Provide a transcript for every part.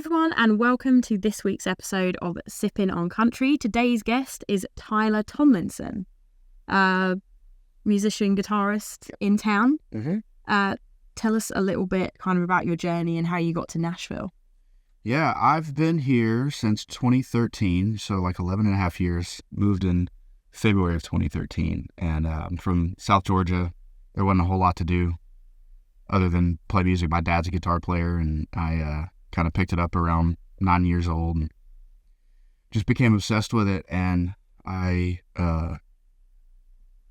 everyone, and welcome to this week's episode of Sippin on Country. Today's guest is Tyler Tomlinson, musician, guitarist in town. Tell us a little bit kind of about your journey and how you got to Nashville. Yeah, I've been here since 2013, so like 11 and a half years. Moved in February of 2013, and I'm from South Georgia. There wasn't a whole lot to do other than play music. My dad's a guitar player, and I kind of picked it up around 9 years old and just became obsessed with it. And I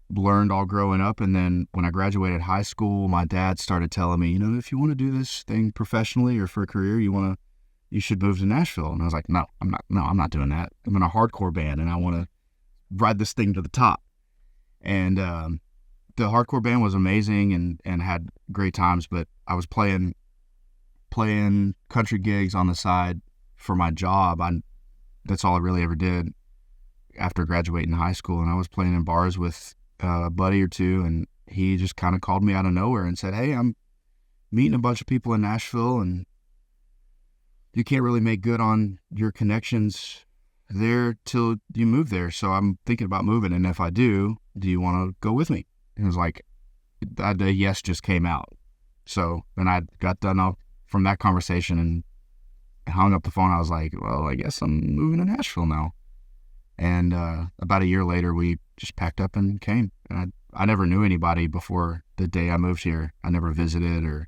learned all growing up. And then when I graduated high school, my dad started telling me, if you want to do this thing professionally or for a career, you should move to Nashville. And I was like, no, I'm not doing that. I'm in a hardcore band and I want to ride this thing to the top. And the hardcore band was amazing and had great times, but I was playing country gigs on the side for my job. That's all I really ever did after graduating high school. And I was playing in bars with a buddy or two, and he just kind of called me out of nowhere and said, hey, I'm meeting a bunch of people in Nashville, and you can't really make good on your connections there till you move there. So I'm thinking about moving, and if I do you want to go with me? And it was like, that yes just came out. So then I got done off from that conversation and hung up the phone. I was like, well, I guess I'm moving to Nashville now. And about a year later, we just packed up and came. And I never knew anybody before the day I moved here. I never visited or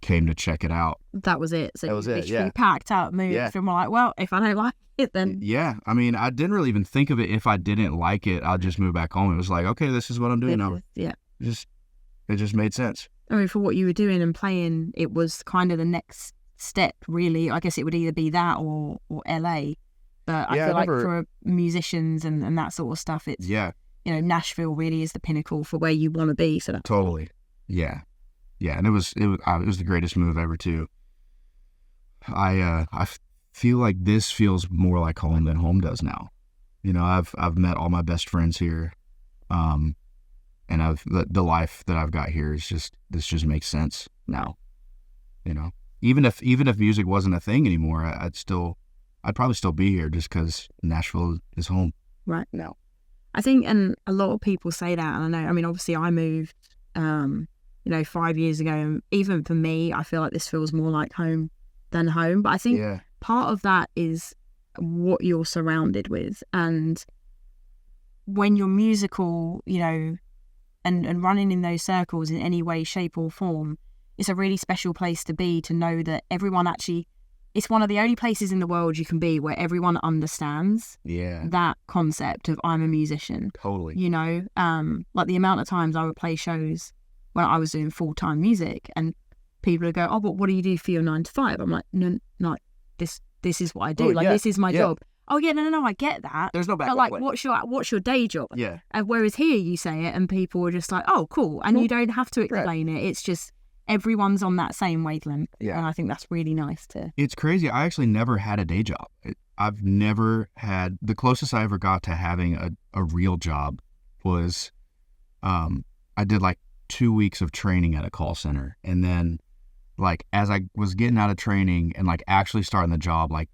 came to check it out. That was it. So that was you it, literally yeah. packed up, moved, and were like, well, if I don't like it, then... Yeah, I mean, I didn't really even think of it. If I didn't like it, I'll just move back home. It was like, okay, this is what I'm doing now. Yeah. It just made sense. I mean, for what you were doing and playing, it was kind of the next step, really. I guess it would either be that or LA. But I feel like for musicians and that sort of stuff, it's, Nashville really is the pinnacle for where you want to be. So totally. Yeah. Yeah. And it was the greatest move ever too. I feel like this feels more like home than home does now. I've met all my best friends here. And the life that I've got here is this just makes sense now. Even if music wasn't a thing anymore, I'd probably still be here just because Nashville is home right now. I think, and a lot of people say that, and I know, I mean, obviously I moved, 5 years ago, and even for me, I feel like this feels more like home than home. But I think part of that is what you're surrounded with, and when you're musical, and running in those circles in any way, shape or form, it's a really special place to be, to know that everyone actually, it's one of the only places in the world you can be where everyone understands that concept of I'm a musician. Totally. Like the amount of times I would play shows when I was doing full-time music and people would go, oh, but what do you do for your 9 to 5? I'm like, no, this is what I do. This is my job. Oh yeah, no, I get that. There's no back. But like, what's your day job? Yeah. Whereas here you say it and people are just like, oh, cool, and you don't have to explain it. It's just everyone's on that same wavelength. Yeah. And I think that's really nice too. It's crazy. I actually never had a day job. I've never had, the closest I ever got to having a real job was, I did like 2 weeks of training at a call center, and then like as I was getting out of training and like actually starting the job, like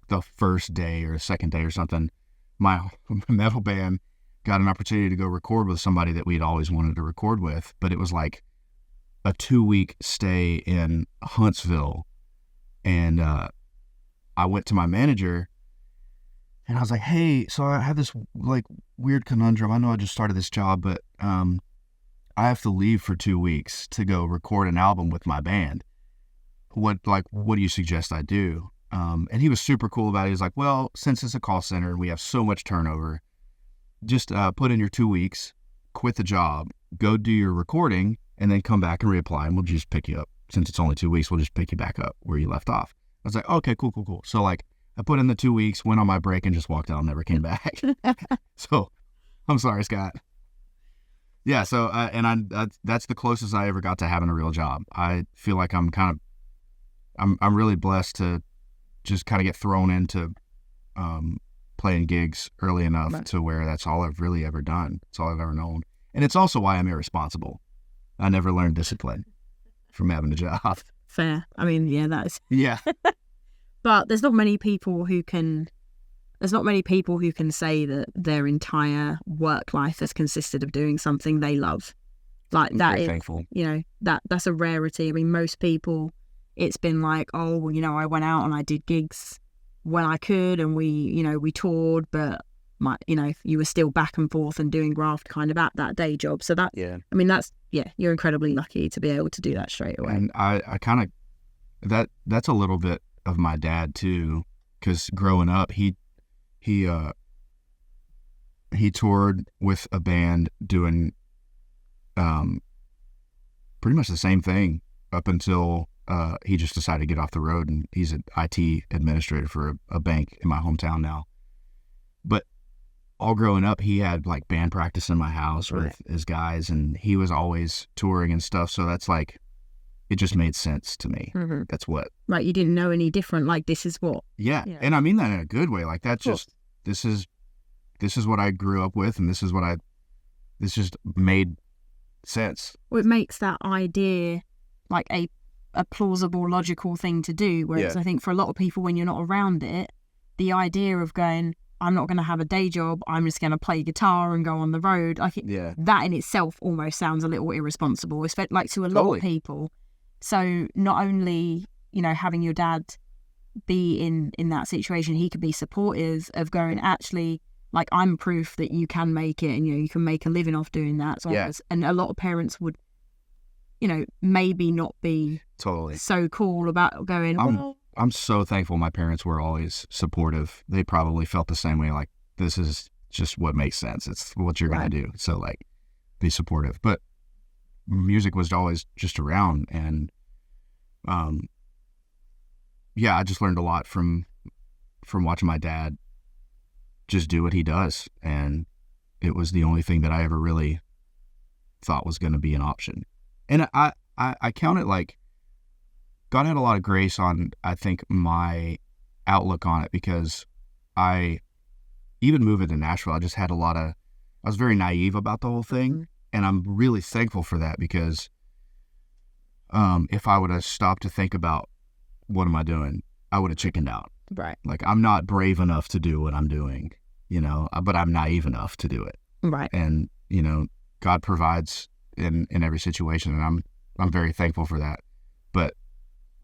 the first day or second day or something, my metal band got an opportunity to go record with somebody that we'd always wanted to record with, but it was like a 2-week stay in Huntsville. And I went to my manager and I was like, hey, so I have this like weird conundrum. I know I just started this job, but I have to leave for 2 weeks to go record an album with my band. What do you suggest I do? And he was super cool about it. He was like, well, since it's a call center and we have so much turnover, just put in your 2 weeks, quit the job, go do your recording, and then come back and reapply, and we'll just pick you up. Since it's only 2 weeks, we'll just pick you back up where you left off. I was like, okay, cool. So like I put in the 2 weeks, went on my break, and just walked out and never came back. So I'm sorry, Scott. Yeah, so that's the closest I ever got to having a real job. I feel like I'm really blessed to just kind of get thrown into playing gigs early enough to where that's all I've really ever done. It's all I've ever known. And it's also why I'm irresponsible. I never learned discipline from having a job. Fair. I mean, yeah, that is. Yeah. But there's not many people who can say that their entire work life has consisted of doing something they love. Like, that very is, thankful. That's a rarity. I mean, most people, it's been like, oh, well, I went out and I did gigs when I could, and we toured, but you were still back and forth and doing graft kind of at that day job. So that, I mean, you're incredibly lucky to be able to do that straight away. And I kind of, that's a little bit of my dad too, because growing up, he toured with a band doing pretty much the same thing up until he just decided to get off the road, and he's an IT administrator for a bank in my hometown now. But all growing up, he had like band practice in my house with his guys, and he was always touring and stuff. So that's like, it just made sense to me. Mm-hmm. That's what. Like, you didn't know any different. Like, this is what. Yeah. And I mean that in a good way. Like, that's just, this is what I grew up with, and this just made sense. Well, it makes that idea like a plausible, logical thing to do. Whereas I think for a lot of people, when you're not around it, the idea of going, I'm not going to have a day job, I'm just going to play guitar and go on the road, I think that in itself almost sounds a little irresponsible, especially like to a lot of people. So not only, having your dad be in that situation, he could be supportive of going, actually, like, I'm proof that you can make it, and you can make a living off doing that. So and a lot of parents would, maybe not be so cool about going, I'm so thankful my parents were always supportive. They probably felt the same way, like, this is just what makes sense. It's what you're going to do. So, like, be supportive. But music was always just around, and I just learned a lot from watching my dad just do what he does, and it was the only thing that I ever really thought was going to be an option. And I count it like God had a lot of grace on, I think, my outlook on it, because I, even moving to Nashville, I just had I was very naive about the whole thing. Mm-hmm. And I'm really thankful for that, because if I would have stopped to think about what am I doing, I would have chickened out. Right. Like, I'm not brave enough to do what I'm doing, but I'm naive enough to do it. Right. And, God provides in every situation, and I'm very thankful for that. But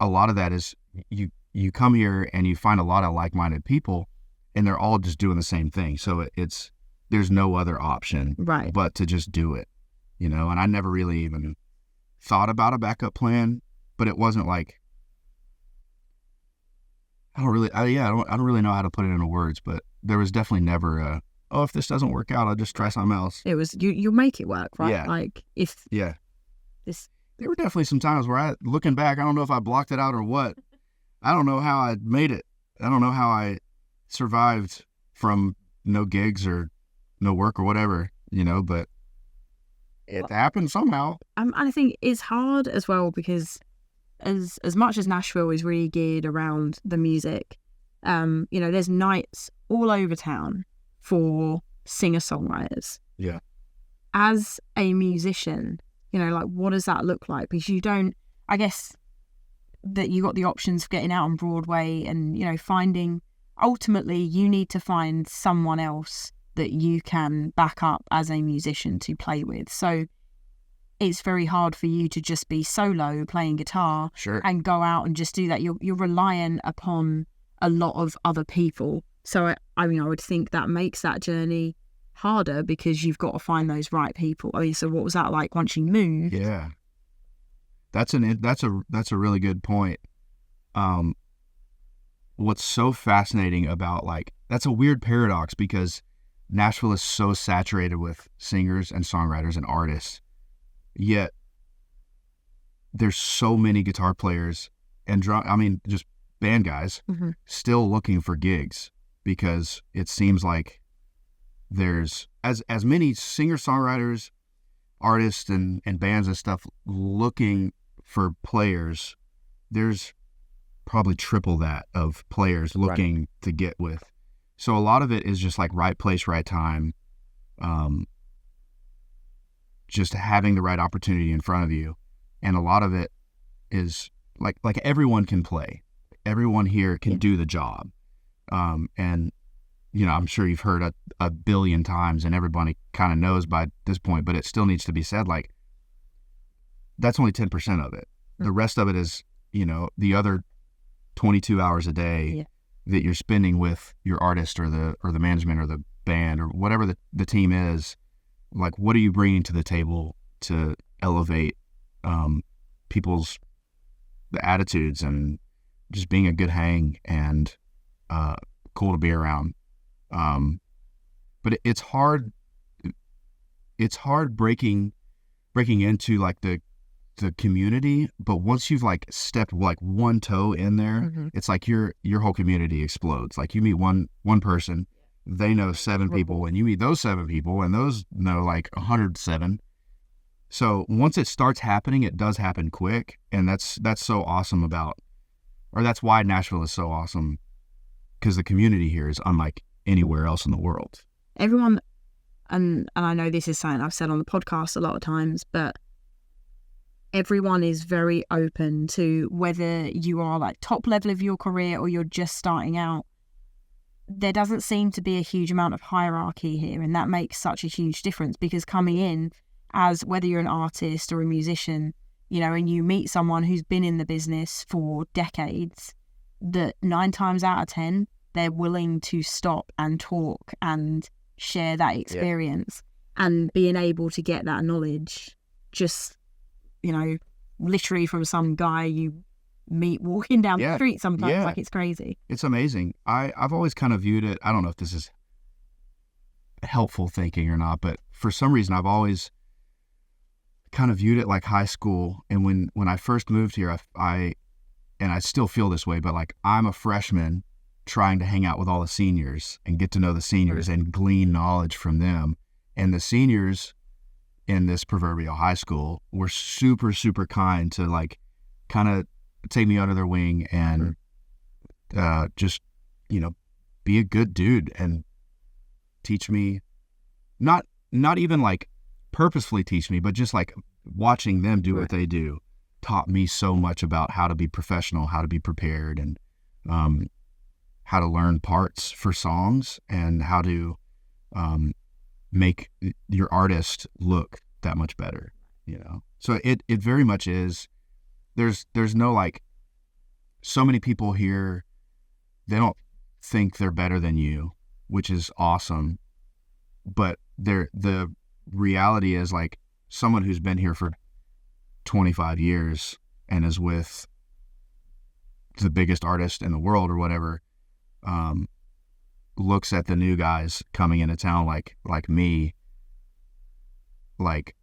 a lot of that is you come here and you find a lot of like-minded people, and they're all just doing the same thing. So there's no other option but to just do it, and I never really even thought about a backup plan, but it wasn't like, I don't really know how to put it into words, but there was definitely never if this doesn't work out, I'll just try something else. It was, you'll make it work, right? Yeah. Like, if... Yeah. This... There were definitely some times where looking back, I don't know if I blocked it out or what. I don't know how I made it. I don't know how I survived from no gigs or no work or whatever, but it happened somehow. I think it's hard as well, because as much as Nashville is really geared around the music, there's nights all over town for singer-songwriters. Yeah. As a musician, like, what does that look like? Because you don't, I guess that you got the options of getting out on Broadway and, finding, ultimately you need to find someone else that you can back up as a musician to play with. So it's very hard for you to just be solo playing guitar and go out and just do that. You're reliant upon a lot of other people. So I would think that makes that journey harder, because you've got to find those right people. I mean, so what was that like once you moved? Yeah, that's a really good point. What's so fascinating about, like, that's a weird paradox, because Nashville is so saturated with singers and songwriters and artists, yet there's so many guitar players and just band guys still looking for gigs, because it seems like there's as many singer-songwriters, artists, and bands and stuff looking for players. There's probably triple that of players looking to get with. So a lot of it is just like right place, right time, just having the right opportunity in front of you. And a lot of it is like everyone can play. Everyone here can do the job. And, I'm sure you've heard a billion times and everybody kind of knows by this point, but it still needs to be said, like, that's only 10% of it. The rest of it is, the other 22 hours a day that you're spending with your artist or the management or the band or whatever the team is. Like, what are you bringing to the table to elevate people's the attitudes and just being a good hang and cool to be around. But it's hard. It's hard breaking into like the community. But once you've like stepped like one toe in there, it's like your whole community explodes. Like you meet one person, they know 7 people, and you meet those 7 people, and those know like 107. So once it starts happening, it does happen quick, and that's so awesome that's why Nashville is so awesome, because the community here is unlike anywhere else in the world. Everyone, and I know this is something I've said on the podcast a lot of times, but everyone is very open to whether you are like top level of your career or you're just starting out. There doesn't seem to be a huge amount of hierarchy here, and that makes such a huge difference, because coming in as whether you're an artist or a musician, and you meet someone who's been in the business for decades, that 9 times out of 10, they're willing to stop and talk and share that experience, and being able to get that knowledge just, literally from some guy you meet walking down the street sometimes. Like, it's crazy. It's amazing. I've always kind of viewed it, I don't know if this is helpful thinking or not, but for some reason I've always kind of viewed it like high school. And when I first moved here, I still feel this way, but like I'm a freshman trying to hang out with all the seniors and get to know the seniors and glean knowledge from them. And the seniors in this proverbial high school were super, super kind to like kind of take me under their wing and just, be a good dude and teach me, not even like purposefully teach me, but just like watching them do what they do taught me so much about how to be professional, how to be prepared, and how to learn parts for songs and how to make your artist look that much better, So it very much is. There's no like, so many people here, they don't think they're better than you, which is awesome. But the reality is like someone who's been here for 25 years and is with the biggest artist in the world or whatever, looks at the new guys coming into town like me, like,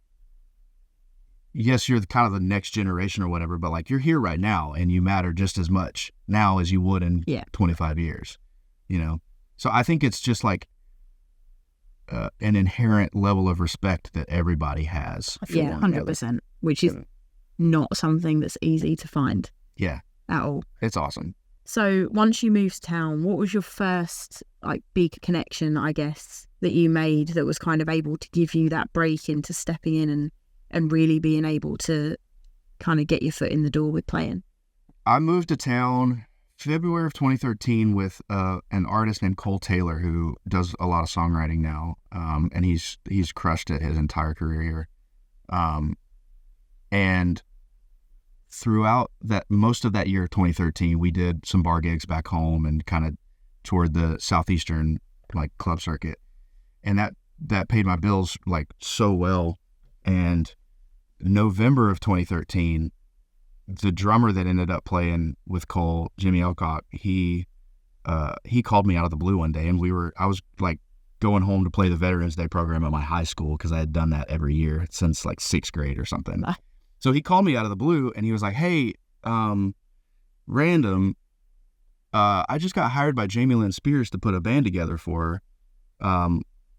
yes, you're kind of the next generation or whatever, but like you're here right now and you matter just as much now as you would in 25 years, So I think it's just like an inherent level of respect that everybody has. 100%, which is not something that's easy to find. Yeah. At all. It's awesome. So once you moved to town, what was your first like big connection, I guess, that you made that was kind of able to give you that break into stepping in and really being able to kind of get your foot in the door with playing? I moved to town February of 2013 with an artist named Cole Taylor, who does a lot of songwriting now, and he's crushed it his entire career here. And throughout that most of that year, 2013, we did some bar gigs back home and kind of toured the southeastern like club circuit, and that paid my bills like so well. And November of 2013, the drummer that ended up playing with Cole, Jimmy Elcock, he called me out of the blue one day, and I was like going home to play the Veterans Day program at my high school, because I had done that every year since like 6th grade or something. So he called me out of the blue and he was like, "Hey, random, I just got hired by Jamie Lynn Spears to put a band together for her.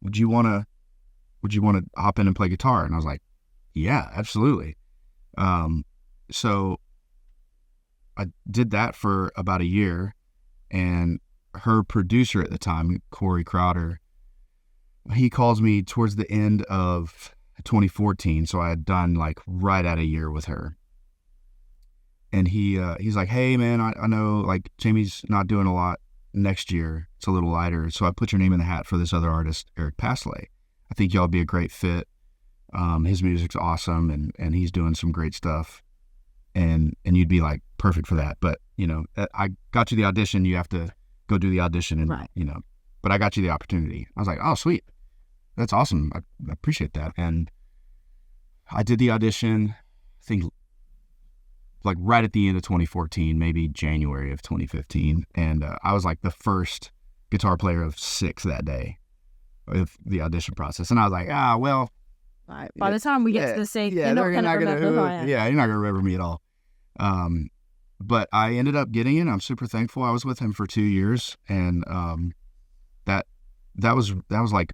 Would you want to hop in and play guitar?" And I was like, "Yeah, absolutely." So I did that for about a year, and her producer at the time, Corey Crowder, he calls me towards the end of 2014. So I had done like right at a year with her. and he's like, hey man, I know like Jamie's not doing a lot next year. It's a little lighter. So I put your name in the hat for this other artist, Eric Pasley. I think y'all be a great fit. His music's awesome and he's doing some great stuff. And you'd be like perfect for that. But, you know, I got you the audition. You have to go do the audition and, right. you know, but I got you the opportunity. I was like, oh, sweet. That's awesome. I appreciate that. And I did the audition, I think like right at the end of 2014, maybe January of 2015. And I was like the first guitar player of 6 that day of the audition process. And I was like, well. Right. By the time we get to the 6th, you're not going to remember who I am. Yeah, you're not going to remember me at all. But I ended up getting it. I'm super thankful. I was with him for 2 years. And that was like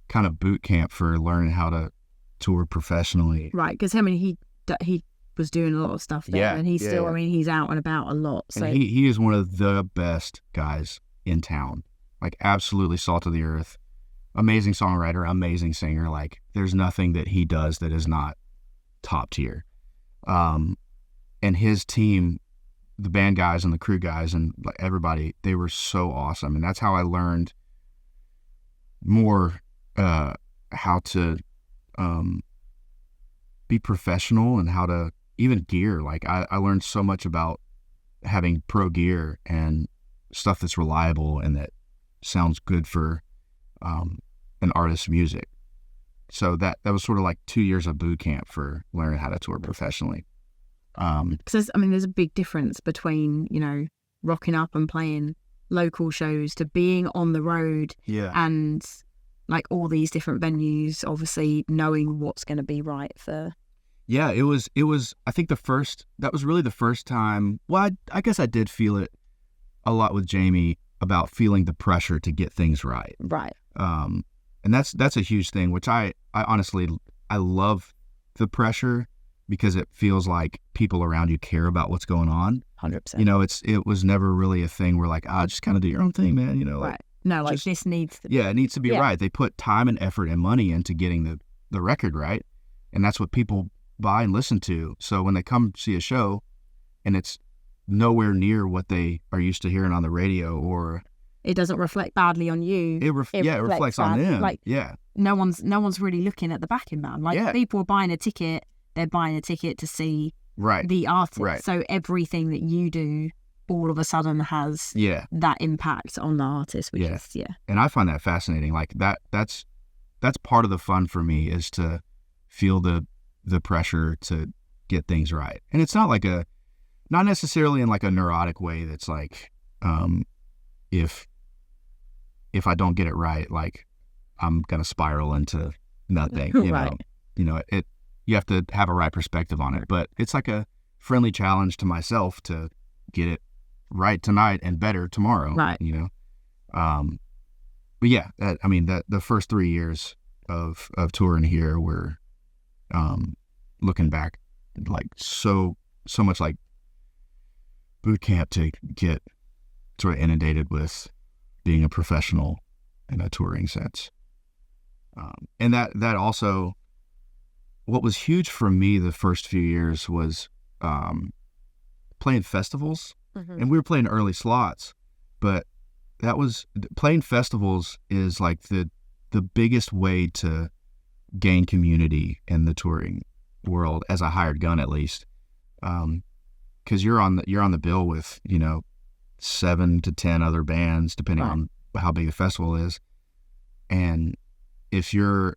kind of boot camp for learning how to tour professionally. Right. Because he was doing a lot of stuff there, and he's still, I mean, he's out and about a lot. So and he is one of the best guys in town, like absolutely salt of the earth, amazing songwriter, amazing singer. Like there's nothing that he does that is not top tier. And his team, the band guys and the crew guys and like everybody, they were so awesome. And that's how I learned more how to be professional and how to even gear. Like I learned so much about having pro gear and stuff that's reliable and that sounds good for an artist's music. So that was sort of like 2 years of boot camp for learning how to tour professionally. Because there's a big difference between, you know, rocking up and playing local shows to being on the road and like all these different venues, obviously knowing what's going to be right for. Yeah, it was, I think that was really the first time, well, I guess I did feel it a lot with Jamie about feeling the pressure to get things right. Right. And that's a huge thing, which I honestly, I love the pressure because it feels like people around you care about what's going on. 100%. You know, it was never really a thing where like, just kind of do your own thing, man, you know. Right. Like, no, like this needs to be. Yeah, it needs to be right. They put time and effort and money into getting the record right. And that's what people buy and listen to. So when they come see a show and it's nowhere near what they are used to hearing on the radio, or it doesn't reflect badly on you. It reflects on them. Like, no one's really looking at the backing band. Like people are buying a ticket, they're buying a ticket to see the artist. Right. So everything that you do all of a sudden has that impact on the artist, which is And I find that fascinating. Like that's part of the fun for me, is to feel the pressure to get things right. And it's not like not necessarily in like a neurotic way that's like, if I don't get it right, like I'm going to spiral into nothing, you know, you have to have a right perspective on it, but it's like a friendly challenge to myself to get it right tonight and better tomorrow, right? You know? But yeah, the first 3 years of touring here were, looking back, like so much like boot camp to get sort of inundated with being a professional in a touring sense. And that also, what was huge for me the first few years was playing festivals. Mm-hmm. And we were playing early slots, but playing festivals is like the biggest way to gain community in the touring world, as a hired gun at least, because you're on the bill with 7 to 10 other bands depending on how big the festival is, and if you're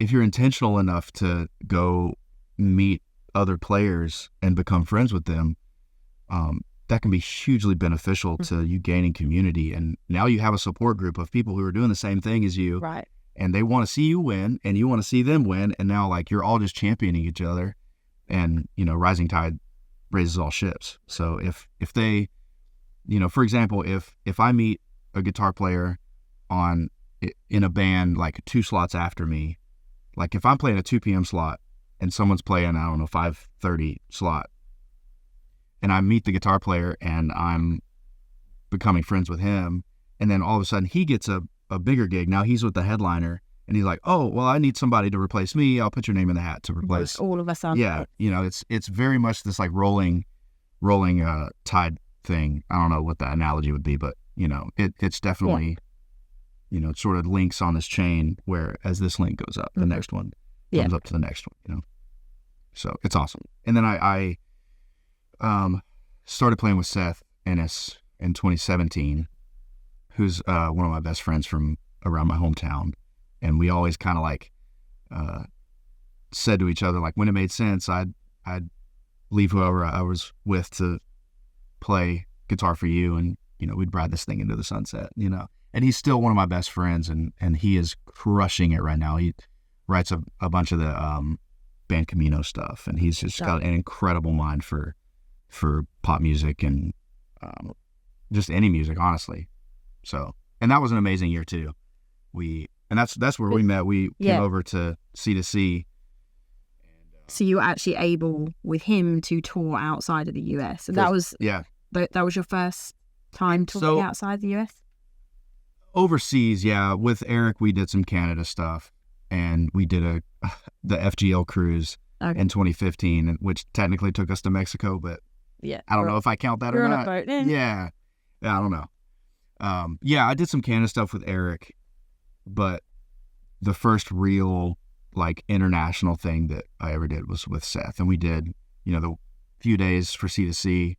intentional enough to go meet other players and become friends with them, that can be hugely beneficial to you gaining community. And now you have a support group of people who are doing the same thing as you, right? And they want to see you win, and you want to see them win, and now like you're all just championing each other, and rising tide raises all ships. So if they, for example, if I meet a guitar player in a band like 2 slots after me, like if I'm playing a 2 p.m. slot and someone's playing, I don't know, 5:30 slot, and I meet the guitar player and I'm becoming friends with him, and then all of a sudden he gets a bigger gig. Now he's with the headliner, And he's like, oh, well, I need somebody to replace me. I'll put your name in the hat to replace. All of us are. Yeah. It's very much this like rolling tide thing. I don't know what the analogy would be, but it's definitely, it sort of links on this chain where as this link goes up, the next one comes up to the next one, So it's awesome. And then I started playing with Seth Ennis in 2017, who's one of my best friends from around my hometown. And we always kind of like said to each other, like when it made sense, I'd leave whoever I was with to play guitar for you, and we'd ride this thing into the sunset. And he's still one of my best friends, and he is crushing it right now. He writes a bunch of the Band Camino stuff, and he's just got an incredible mind for pop music and just any music, honestly. So, and that was an amazing year too. And that's where we met. We came over to C2C. So you were actually able with him to tour outside of the US, and that was your first time touring outside the US. Overseas, yeah. With Eric, we did some Canada stuff, and we did the FGL cruise in 2015, which technically took us to Mexico, but I don't know if I count that or not. Yeah, I don't know. I did some Canada stuff with Eric, but the first real like international thing that I ever did was with Seth, and we did the few days for C2C,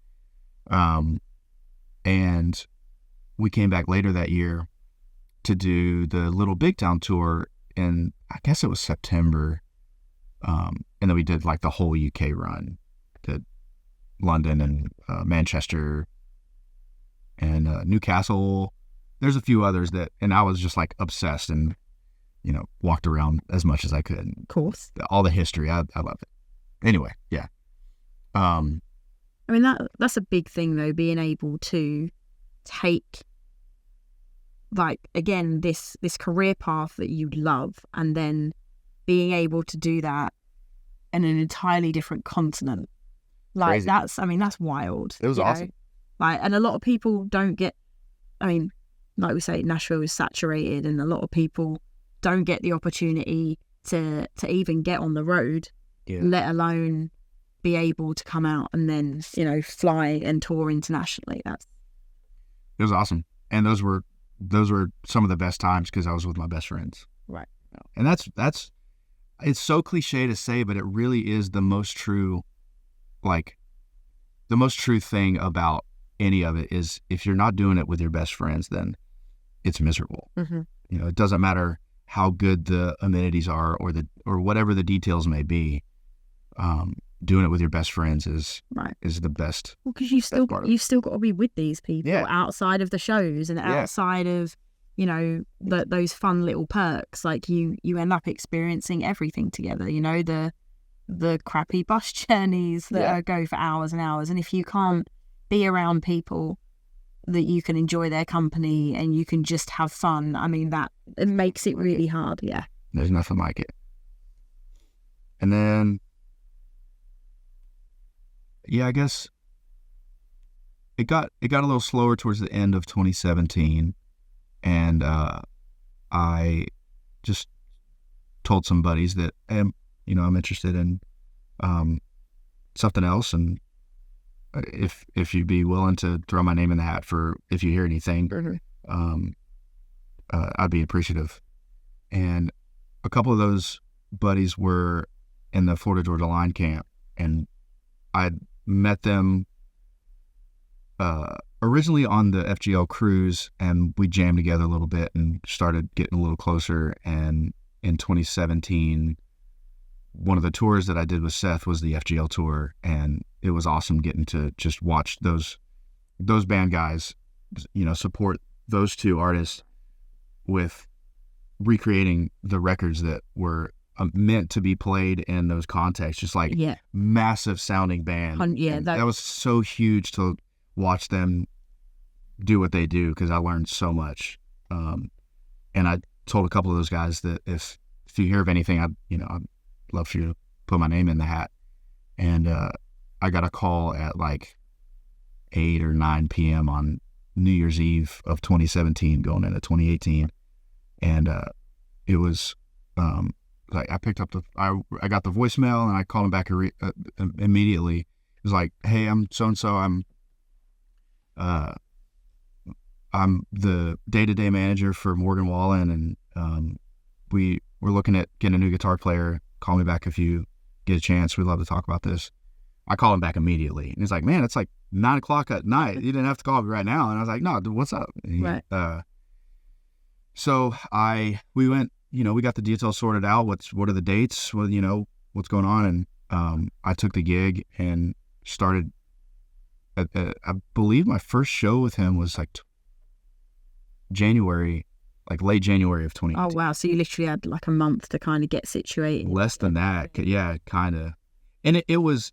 and we came back later that year to do the Little Big Town tour in, I guess it was September, and then we did like the whole UK run, did London and Manchester and Newcastle. There's a few others and I was just like obsessed and walked around as much as I could. Of course, all the history, I love it. Anyway, yeah. I mean that's a big thing though, being able to take like again this career path that you love, and then being able to do that in an entirely different continent. Like crazy. That's wild. It was awesome. Like, and a lot of people don't get. I mean, like we say, Nashville is saturated, and a lot of people don't get the opportunity to even get on the road, let alone be able to come out and then fly and tour internationally. It was awesome, and those were some of the best times because I was with my best friends. Right. And that's it's so cliche to say, but it really is the most true. Like the most true thing about any of it is if you're not doing it with your best friends, then it's miserable. Mm-hmm. It doesn't matter how good the amenities are or whatever the details may be. Doing it with your best friends is the best. Well, because you've still got to be with these people outside of the shows and outside of those fun little perks. Like you end up experiencing everything together. The crappy bus journeys that go for hours and hours, and if you can't be around people that you can enjoy their company and you can just have fun, I mean that it makes it really hard. There's nothing like it. And then I guess it got a little slower towards the end of 2017, and I just told some buddies that I'm interested in something else, and if you'd be willing to throw my name in the hat for if you hear anything, I'd be appreciative. And a couple of those buddies were in the Florida Georgia Line camp, and I'd met them originally on the FGL cruise, and we jammed together a little bit and started getting a little closer. And in 2017, one of the tours that I did with Seth was the FGL tour, and it was awesome getting to just watch those band guys, support those two artists with recreating the records that were meant to be played in those contexts, just like massive sounding band. That was so huge to watch them do what they do, because I learned so much. And I told a couple of those guys that if you hear of anything, I'd love for you to put my name in the hat. And I got a call at like 8 or 9 p.m. on New Year's Eve of 2017 going into 2018. And it was like I picked up I got the voicemail and I called him back immediately. It was like, hey, I'm so and so. I'm the day-to-day manager for Morgan Wallen, and we're looking at getting a new guitar player. Call me back if you get a chance. We'd love to talk about this. I call him back immediately, and he's like, man, it's like 9:00 at night. You didn't have to call me right now. And I was like, no, dude, what's up? Right. So we went, we got the details sorted out. What are the dates? What's going on? And I took the gig and started. I believe my first show with him was like January, like late January of 2018. Oh wow! So you literally had like a month to kind of get situated. Less than that, yeah, kind of. And it was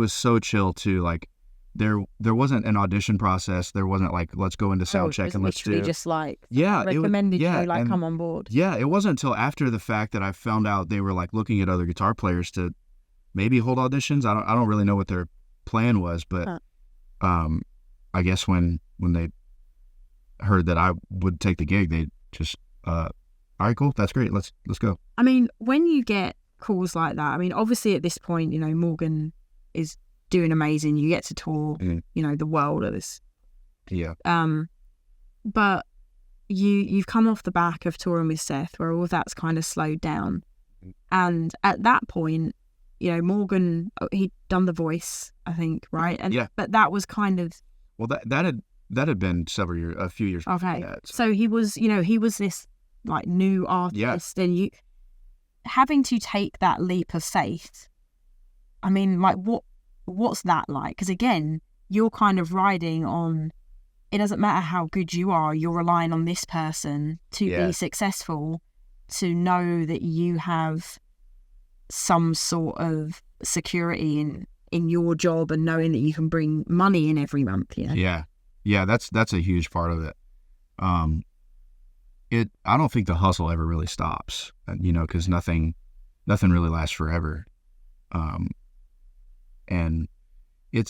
so chill too. Like there wasn't an audition process. There wasn't like, let's go into sound check and let's do. Literally just like recommended you come on board. Yeah, it wasn't until after the fact that I found out they were like looking at other guitar players to maybe hold auditions. I don't really know what their plan was, but I guess when they heard that I would take the gig, they just all right, cool, that's great, let's go. I mean, when you get calls like that, I mean, obviously at this point, Morgan is doing amazing. You get to tour, the world of this. Yeah. But you've come off the back of touring with Seth, where all of that's kind of slowed down, and at that point, Morgan, he'd done The Voice, I think, right? And yeah. But that was kind of that had been a few years. Okay. Before that, so he was, he was this like new artist, and you having to take that leap of faith. I mean, like what's that like? Because again, you're kind of riding on. It doesn't matter how good you are. You're relying on this person to be successful, to know that you have some sort of security in your job and knowing that you can bring money in every month. Yeah, that's a huge part of it. I don't think the hustle ever really stops, because nothing really lasts forever. And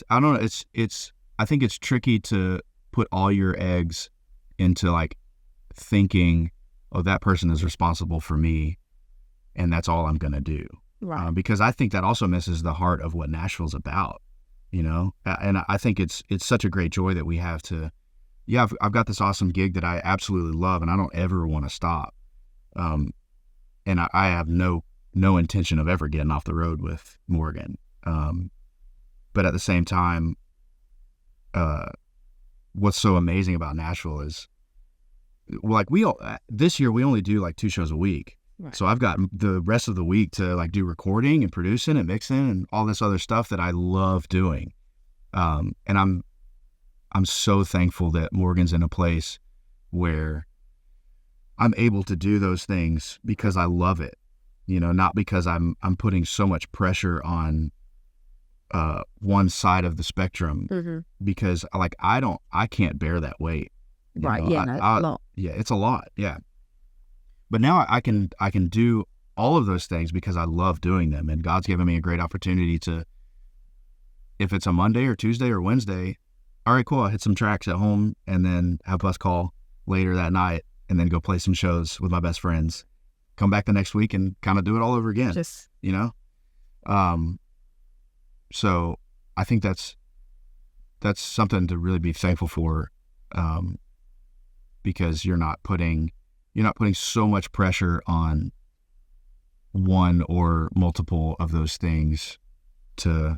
I think it's tricky to put all your eggs into like thinking, oh, that person is responsible for me and that's all I'm going to do. Right. Because I think that also misses the heart of what Nashville's about, and I think it's such a great joy that we have to, I've got this awesome gig that I absolutely love and I don't ever want to stop. And I have no intention of ever getting off the road with Morgan. But at the same time, what's so amazing about Nashville is, like, this year we only do like 2 shows a week. Right. So I've got the rest of the week to like do recording and producing and mixing and all this other stuff that I love doing. And I'm so thankful that Morgan's in a place where I'm able to do those things because I love it, not because I'm putting so much pressure on one side of the spectrum, because like I can't bear that weight. Right. It's a lot. Yeah, it's a lot. Yeah. But now I can do all of those things because I love doing them, and God's given me a great opportunity to, if it's a Monday or Tuesday or Wednesday, all right, cool, I'll hit some tracks at home and then have bus call later that night and then go play some shows with my best friends, come back the next week and kind of do it all over again. So I think that's something to really be thankful for, because you're not putting so much pressure on one or multiple of those things to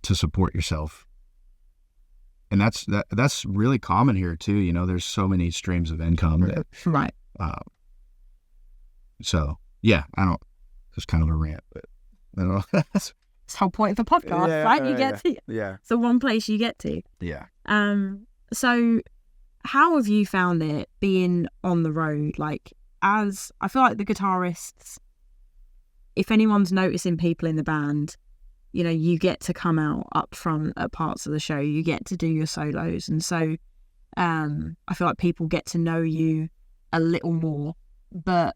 support yourself. And that's really common here too. There's so many streams of income that, right. So yeah, it's kind of a rant, but I don't know. It's the whole point of the podcast, right? You get to, it's the one place you get to. Yeah. So how have you found it being on the road? Like, as I feel like the guitarists, if anyone's noticing people in the band, you get to come out up front at parts of the show, you get to do your solos. And so I feel like people get to know you a little more. But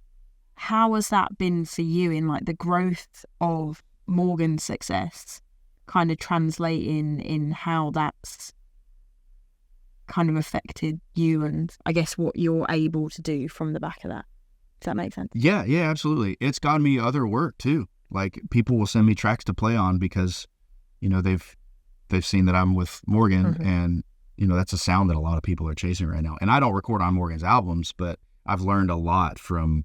how has that been for you in like the growth of Morgan's success, kind of translating in how that's kind of affected you and I guess what you're able to do from the back of that. Does that make sense? Yeah, absolutely. It's gotten me other work too. Like people will send me tracks to play on because, they've seen that I'm with Morgan and, that's a sound that a lot of people are chasing right now. And I don't record on Morgan's albums, but I've learned a lot from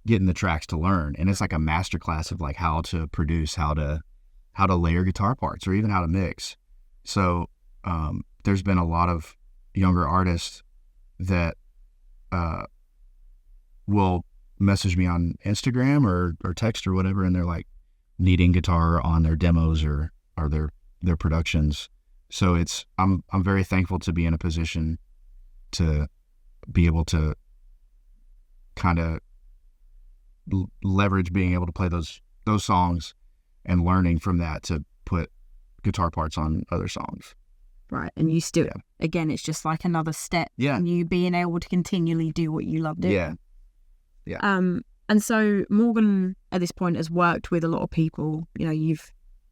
getting the tracks to learn. And it's like a masterclass of like how to produce, how to layer guitar parts or even how to mix. So there's been a lot of younger artists that will message me on Instagram or text or whatever, and they're like needing guitar on their demos or their productions. So I'm very thankful to be in a position to be able to kind of leverage being able to play those songs and learning from that to put guitar parts on other songs. Right. And you still, again, it's just like another step in you being able to continually do what you love doing. Yeah. And so Morgan at this point has worked with a lot of people.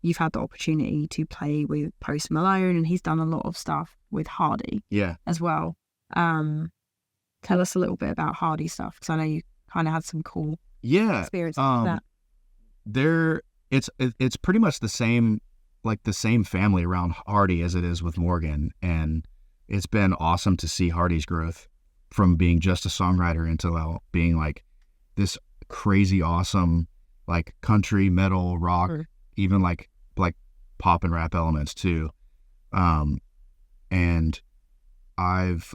You've had the opportunity to play with Post Malone, and he's done a lot of stuff with Hardy as well. Tell us a little bit about Hardy stuff, because I know you kind of had some cool experiences with that. It's pretty much the same family around Hardy as it is with Morgan, and it's been awesome to see Hardy's growth from being just a songwriter into being like this crazy awesome like country, metal, rock, even like pop and rap elements too. And I've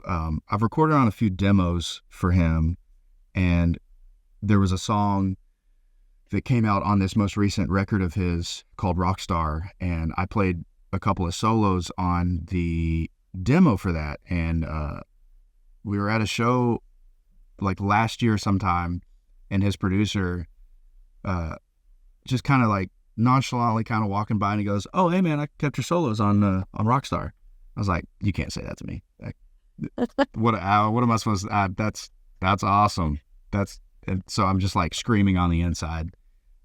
recorded on a few demos for him, and there was a song that came out on this most recent record of his called Rockstar, and I played a couple of solos on the demo for that. And we were at a show like last year sometime, and his producer just kind of like nonchalantly kind of walking by, and he goes, "Oh, hey man, I kept your solos on Rockstar." I was like, "You can't say that to me. Like, what am I supposed to? That's awesome. And so I'm just like screaming on the inside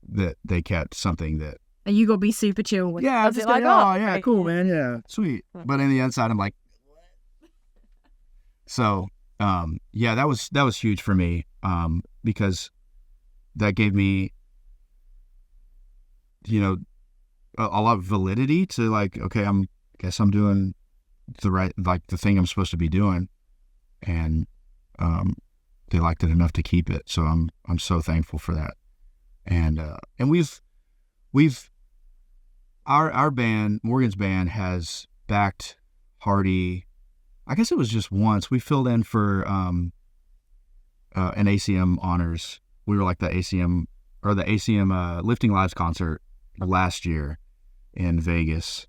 that they kept something that. And you got to be super chill with it. Yeah, I'm just like, oh yeah, right. Cool, man, yeah, sweet. But in the inside, I'm like, what? So, that was huge for me, because that gave me, a lot of validity to like, okay, guess I'm doing the right, like the thing I'm supposed to be doing, and they liked it enough to keep it. So I'm so thankful for that. And we've our band, Morgan's band, has backed Hardy. I guess it was just once. We filled in for an ACM honors. We were like the ACM Lifting Lives concert last year in Vegas,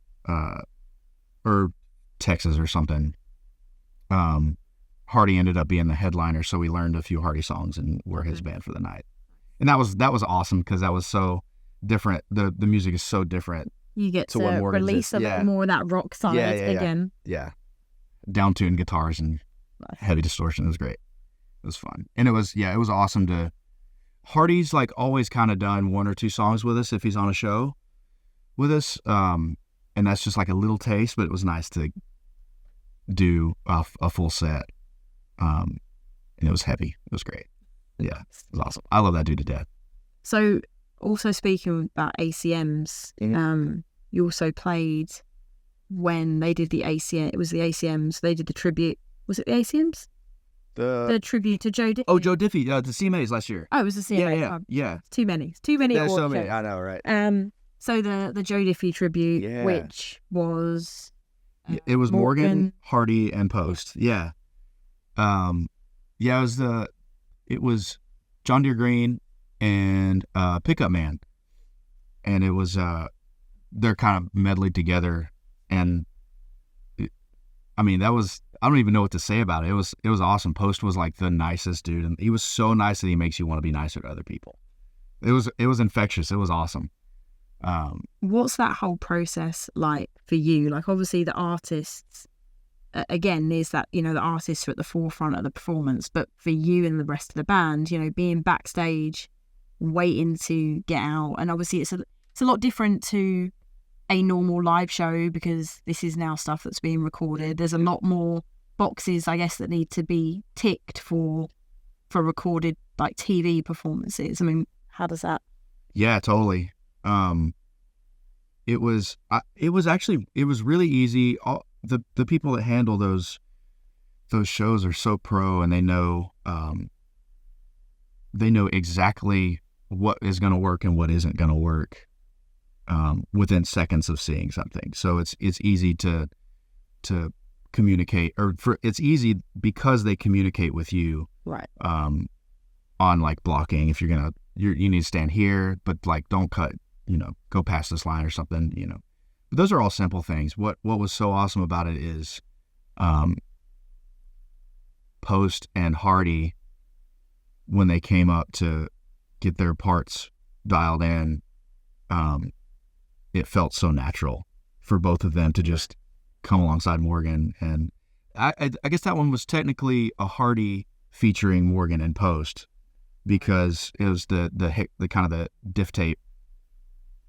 or Texas or something. Hardy ended up being the headliner, so we learned a few Hardy songs and were his band for the night. And that was awesome, because that was so different. The music is so different. You get to release a little more of that rock side again. Yeah. Down-tuned guitars and heavy distortion. It was great. It was fun. And it was awesome to... Hardy's like always kind of done one or two songs with us if he's on a show with us. And that's just like a little taste, but it was nice to do a full set. And it was heavy. It was great. Yeah, it was awesome. I love that dude to death. So, also speaking about ACMs, you also played when they did the ACM. It was the ACMs. They did the tribute. Was it the ACMs? The tribute to Joe Diffie. Oh, Joe Diffie. The CMAs last year. Oh, it was the CMAs. Yeah. Too many. There's so many. I know, right? So the Joe Diffie tribute, which was it was Morgan, Hardy, and Post. Yeah. It was John Deere Green and Pickup Man, and it was they're kind of medleyed together, and I don't even know what to say about it. It was awesome. Post was like the nicest dude, and he was so nice that he makes you want to be nicer to other people. It was infectious. It was awesome. What's that whole process like for you? Like, obviously the artists, again, there's that, the artists are at the forefront of the performance, but for you and the rest of the band, being backstage, waiting to get out, and obviously it's a lot different to a normal live show, because this is now stuff that's being recorded. There's a lot more boxes, I guess, that need to be ticked for recorded like TV performances. I mean, how does that? Yeah, totally. It was really easy. All the people that handle those shows are so pro, and they know exactly what is going to work and what isn't going to work within seconds of seeing something. So it's easy to communicate, it's easy because they communicate with you, right? On like blocking, if you need to stand here, but like don't cut, go past this line or something, But those are all simple things. What was so awesome about it is, Post and Hardy, when they came up to get their parts dialed in, it felt so natural for both of them to just come alongside Morgan. And I guess that one was technically a Hardy featuring Morgan in Post, because it was the kind of the diff tape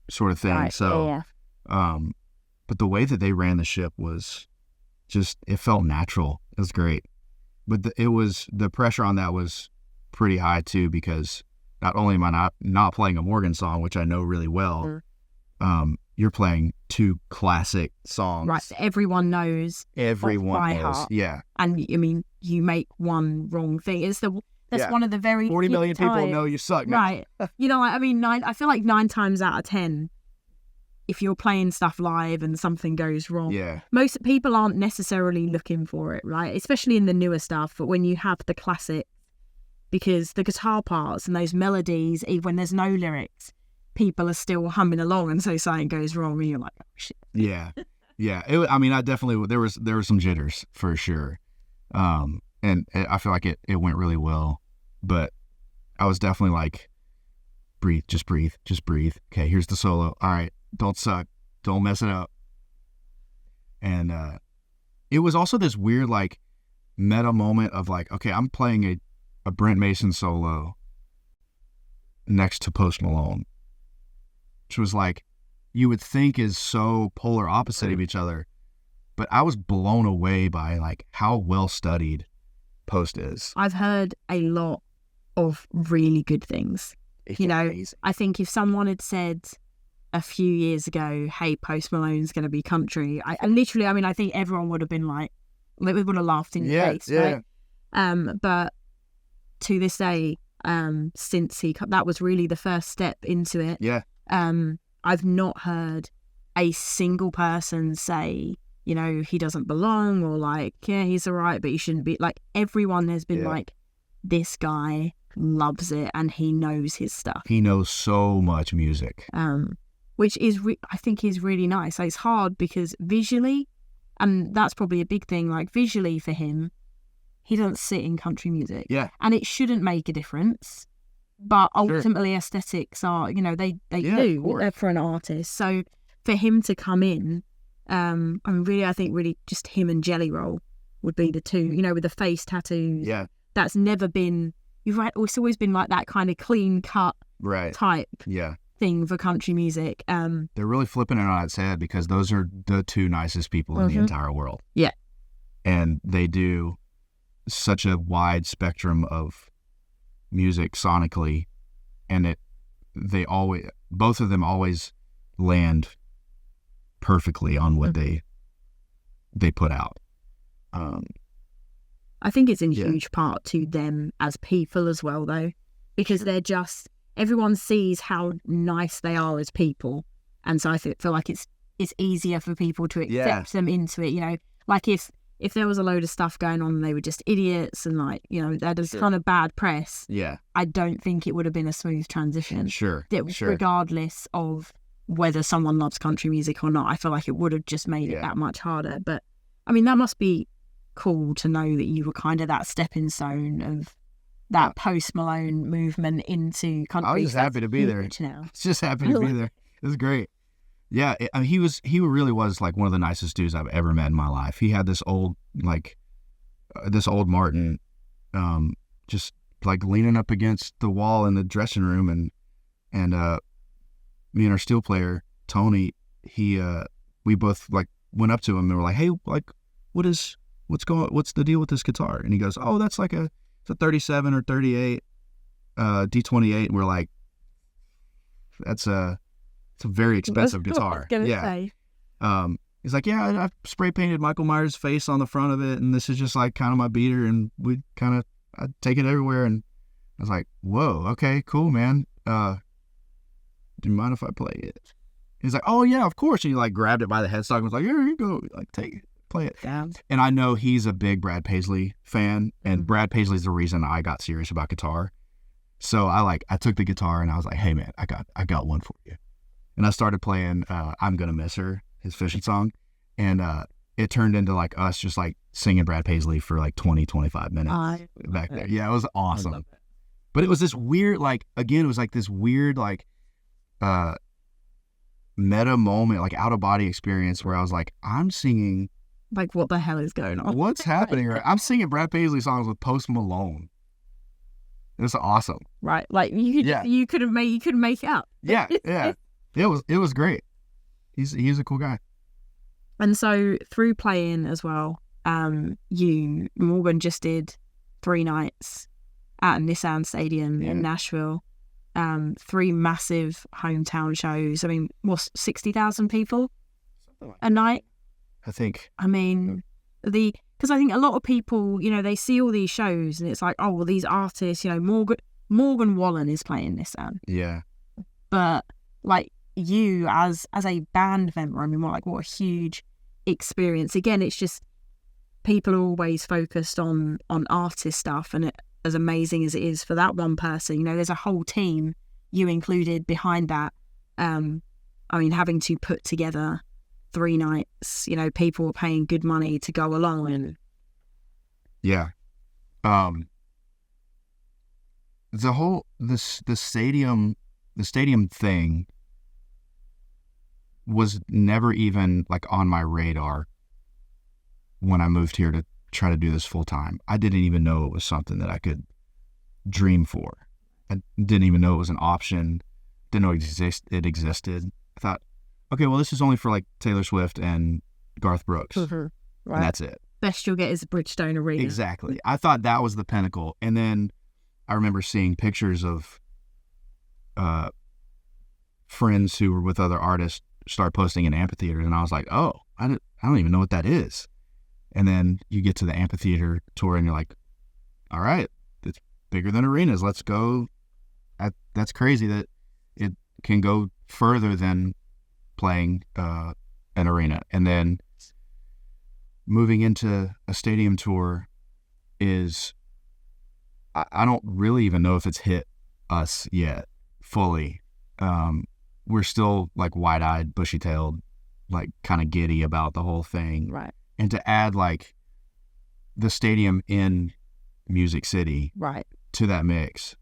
sort of thing. Right. So, but the way that they ran the ship was just, it felt natural. It was great. But the pressure on that was pretty high too, because not only am I not playing a Morgan song, which I know really well, you're playing two classic songs. Right. Everyone knows. Everyone knows. Heart. Yeah. And I mean, you make one wrong thing. That's one of the very 40 million people know you suck. Right. I mean, I feel like 9 times out of 10, if you're playing stuff live and something goes wrong, most people aren't necessarily looking for it, right? Especially in the newer stuff. But when you have the classic, because the guitar parts and those melodies, even when there's no lyrics, people are still humming along, and so something goes wrong, and you're like, oh shit. Yeah. I definitely, there was some jitters for sure, and I feel like it went really well, but I was definitely like, breathe. Okay, here's the solo. All right, don't suck, don't mess it up. And it was also this weird like meta moment of like, okay, I'm playing a Brent Mason solo next to Post Malone, which was like, you would think is so polar opposite of each other, but I was blown away by like how well studied Post is. I've heard a lot of really good things. Amazing. I think if someone had said a few years ago, hey, Post Malone's going to be country, I think everyone would have been like, we would have laughed in your face, right? But to this day, since that was really the first step into it. Yeah. I've not heard a single person say, he doesn't belong, or like, yeah, he's all right, but he shouldn't be. Like, everyone has been like, this guy loves it and he knows his stuff. He knows so much music. Which is, I think is really nice. Like, it's hard because visually, and that's probably a big thing, like visually for him, he doesn't sit in country music. Yeah. And it shouldn't make a difference. But ultimately, aesthetics are, they do for an artist. So for him to come in, I think really just him and Jelly Roll would be the two, with the face tattoos. Yeah. That's never been, it's always been like that kind of clean cut type thing for country music. They're really flipping it on its head, because those are the two nicest people in the entire world. Yeah. And they do such a wide spectrum of music sonically, and both of them always land perfectly on what they put out. I think it's in huge part to them as people as well, though, because they're just, everyone sees how nice they are as people, and so I feel like it's easier for people to accept them into it. Like if there was a load of stuff going on and they were just idiots and like, that is kind of bad press. Yeah. I don't think it would have been a smooth transition. Sure. Regardless of whether someone loves country music or not, I feel like it would have just made it that much harder. But I mean, that must be cool to know that you were kind of that stepping stone of that Post Malone movement into country. I was just happy to be there. Just happy to be there. It was great. Yeah, he really was like one of the nicest dudes I've ever met in my life. He had this old Martin, just like leaning up against the wall in the dressing room, and me and our steel player Tony, we both like went up to him and were like, hey, like what is what's the deal with this guitar? And he goes, oh, that's like it's a 37 or 38 D28. And we're like, it's a very expensive guitar. Say. He's like, yeah, I spray painted Michael Myers' face on the front of it, and this is just like kind of my beater, and I take it everywhere. And I was like, whoa, okay, cool, man. Do you mind if I play it? He's like, oh yeah, of course. And he like grabbed it by the headstock and was like, here you go, like take it, play it. Damn. And I know he's a big Brad Paisley fan, and Brad Paisley's the reason I got serious about guitar. So I took the guitar and I was like, hey man, I got one for you. And I started playing I'm Gonna Miss Her, his fishing song. And it turned into like us just like singing Brad Paisley for like 20-25 minutes back there. Yeah, it was awesome. But it was this weird, like, again, it was like this weird, like, meta moment, like out of body experience where I was like, I'm singing. Like, what the hell is going on? What's happening? Right? I'm singing Brad Paisley songs with Post Malone. It was awesome. Right. Like, you could make it up. Yeah. It was great. He's a cool guy. And so through playing as well, Morgan just did 3 nights at Nissan Stadium in Nashville, 3 massive hometown shows. I mean, 60,000 people a night? I think. I mean, because I think a lot of people, they see all these shows and it's like, oh, well, these artists, Morgan Wallen is playing Nissan. Yeah. But like you as a band member, I mean, what a huge experience. Again, it's just people are always focused on artist stuff, and as amazing as it is for that one person, there's a whole team, you included, behind that. I mean, having to put together 3 nights, people were paying good money to go along. And yeah, the stadium thing was never even like on my radar when I moved here to try to do this full time. I didn't even know it was something that I could dream for. I didn't even know it was an option. Didn't know it existed. I thought, okay, well, this is only for like Taylor Swift and Garth Brooks. Right. And that's it. Best you'll get is a Bridgestone Arena. Exactly. I thought that was the pinnacle. And then I remember seeing pictures of friends who were with other artists start posting in amphitheaters, and I was like, oh, I don't even know what that is. And then you get to the amphitheater tour and you're like, all right, it's bigger than arenas. Let's go. That's crazy that it can go further than playing an arena. And then moving into a stadium tour is, I don't really even know if it's hit us yet fully. We're still like wide-eyed, bushy-tailed, like kind of giddy about the whole thing. Right. And to add like the stadium in Music City to that mix,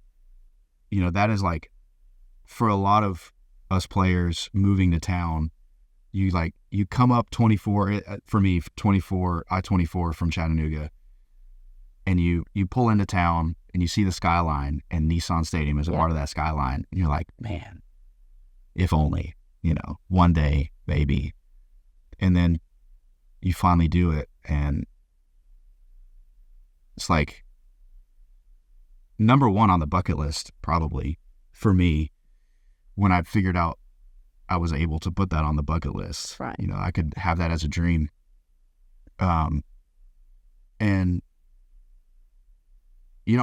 that is like, for a lot of us players moving to town, you come up 24, for me, I-24 from Chattanooga, and you pull into town and you see the skyline, and Nissan Stadium is a part of that skyline. And you're like, man, if only, one day, maybe. And then you finally do it, and it's like number 1 on the bucket list, probably, for me, when I figured out I was able to put that on the bucket list. Right. I could have that as a dream. And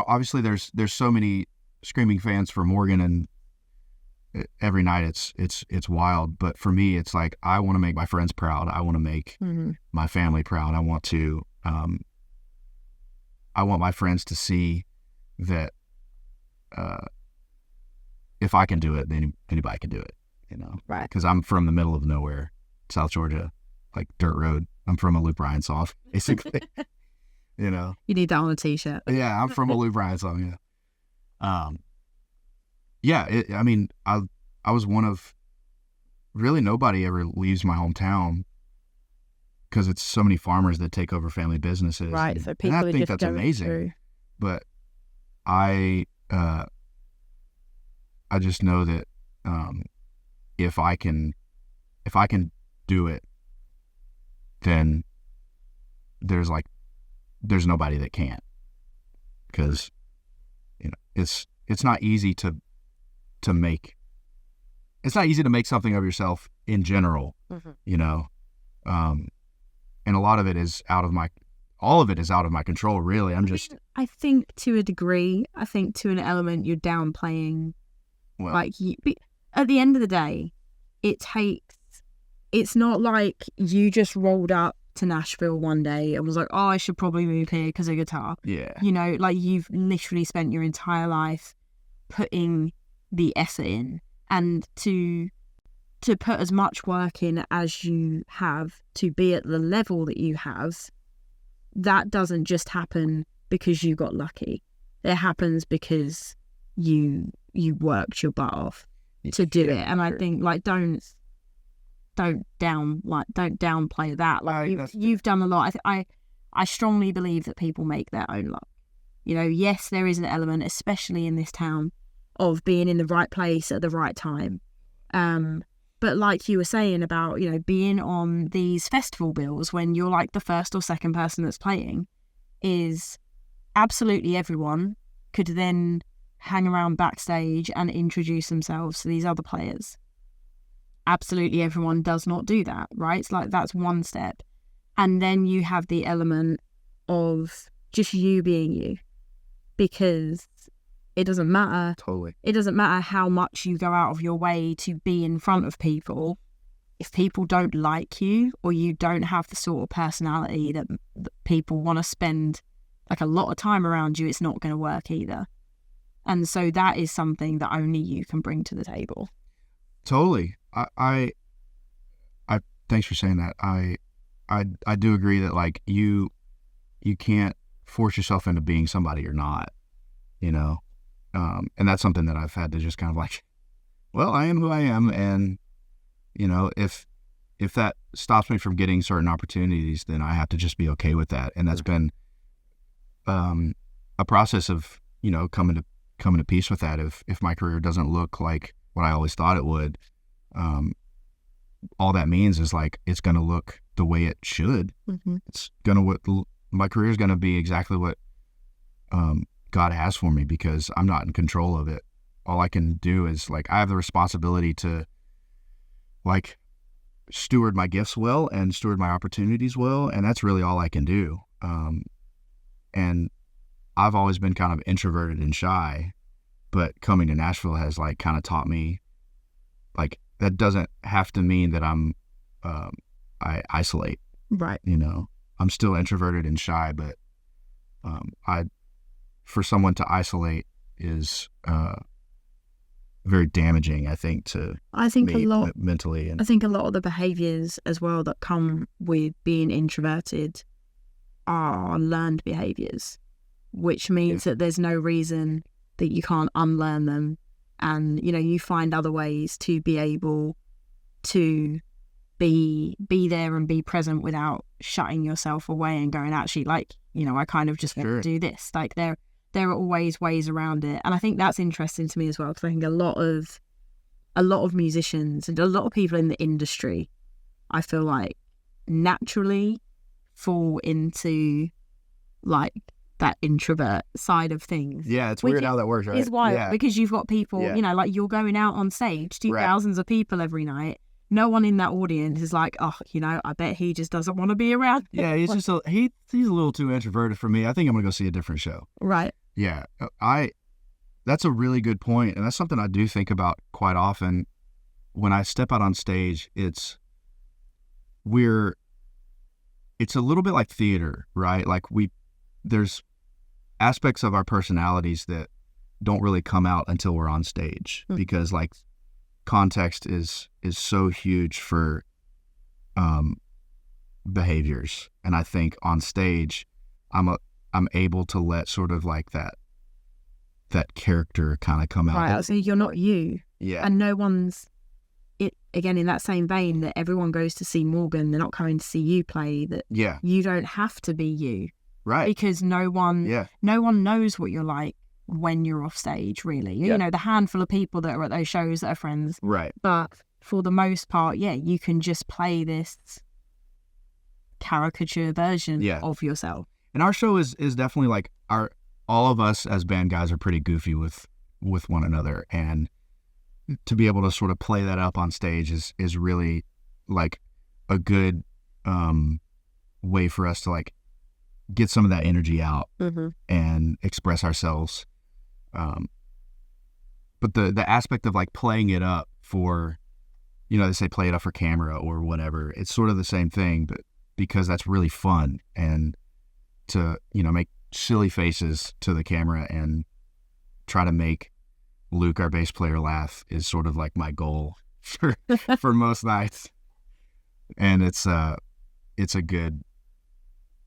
obviously there's so many screaming fans for Morgan, and every night it's wild. But for me, it's like, I want to make my friends proud. I want to make my family proud. I want my friends to see that if I can do it, then anybody can do it. Right? Because I'm from the middle of nowhere, South Georgia, like dirt road. I'm from a Luke Bryan song, basically. You need that on a t-shirt. Yeah, I'm from a Luke Bryan song. Yeah. I mean, I was one of, really nobody ever leaves my hometown, because it's so many farmers that take over family businesses. Right. So people, and I think that's amazing. Through. But I just know that if I can do it, then there's like there's nobody that can't, because it's not easy to make. It's not easy to make something of yourself in general, and a lot of it is all of it is out of my control, really. I think to a degree, to an element, you're downplaying. Well, at the end of the day, it's not like you just rolled up to Nashville one day and was like, oh, I should probably move here because of guitar. Yeah. You've literally spent your entire life putting the effort in, and to put as much work in as you have to be at the level that you have. That doesn't just happen because you got lucky. It happens because you worked your butt off to do it. And I think don't downplay that. You've done a lot. I strongly believe that people make their own luck. Yes, there is an element, especially in this town, of being in the right place at the right time. But like you were saying about, being on these festival bills when you're like the first or second person that's playing, is absolutely everyone could then hang around backstage and introduce themselves to these other players. Absolutely everyone does not do that, right? It's like that's one step. And then you have the element of just you being you, because it doesn't matter. Totally. It doesn't matter how much you go out of your way to be in front of people. If people don't like you, or you don't have the sort of personality that people want to spend like a lot of time around you, it's not going to work either. And so that is something that only you can bring to the table. Totally. I thanks for saying that. I do agree that like you can't force yourself into being somebody you're not, and that's something that I've had to just kind of like, well, I am who I am. And, if that stops me from getting certain opportunities, then I have to just be okay with that. And that's been a process of, coming to peace with that. If my career doesn't look like what I always thought it would, all that means is like, it's going to look the way it should. Mm-hmm. My career is going to be exactly what, God has for me, because I'm not in control of it. All I can do is like, I have the responsibility to like steward my gifts well and steward my opportunities well. And that's really all I can do. And I've always been kind of introverted and shy, but coming to Nashville has like kind of taught me like, that doesn't have to mean that I isolate. Right. I'm still introverted and shy, but for someone to isolate is very damaging, I think, mentally. And I think a lot of the behaviours as well that come with being introverted are learned behaviours, which means that there's no reason that you can't unlearn them. And, you find other ways to be able to be there and be present without shutting yourself away and going, actually, like, I kind of just want to do this. Like there are always ways around it. And I think that's interesting to me as well, because I think a lot of musicians and a lot of people in the industry, I feel like naturally fall into like that introvert side of things. Yeah, it's weird how that works, right? It's wild because you've got people, like you're going out on stage to thousands of people every night. No one in that audience is like, oh, I bet he just doesn't want to be around. Yeah, he's just he's a little too introverted for me. I think I'm gonna go see a different show. Right. Yeah, that's a really good point, and that's something I do think about quite often. When I step out on stage, it's a little bit like theater, right? Like there's aspects of our personalities that don't really come out until we're on stage, because like context is so huge for behaviors. And I think on stage, I'm able to let sort of like that character kind of come out. Right, so you're not you. Yeah. And no one's, again, in that same vein that everyone goes to see Morgan, they're not coming to see you play, that you don't have to be you. Right. Because no one knows what you're like when you're off stage, really. Yeah. The handful of people that are at those shows that are friends. Right. But for the most part, you can just play this caricature version of yourself. And our show is definitely like all of us as band guys are pretty goofy with one another, and to be able to sort of play that up on stage is really like a good way for us to like get some of that energy out and express ourselves. But the aspect of like playing it up for, they say play it up for camera or whatever, it's sort of the same thing, but because that's really fun, and to, make silly faces to the camera and try to make Luke, our bass player, laugh is sort of like my goal for most nights. And it's a good,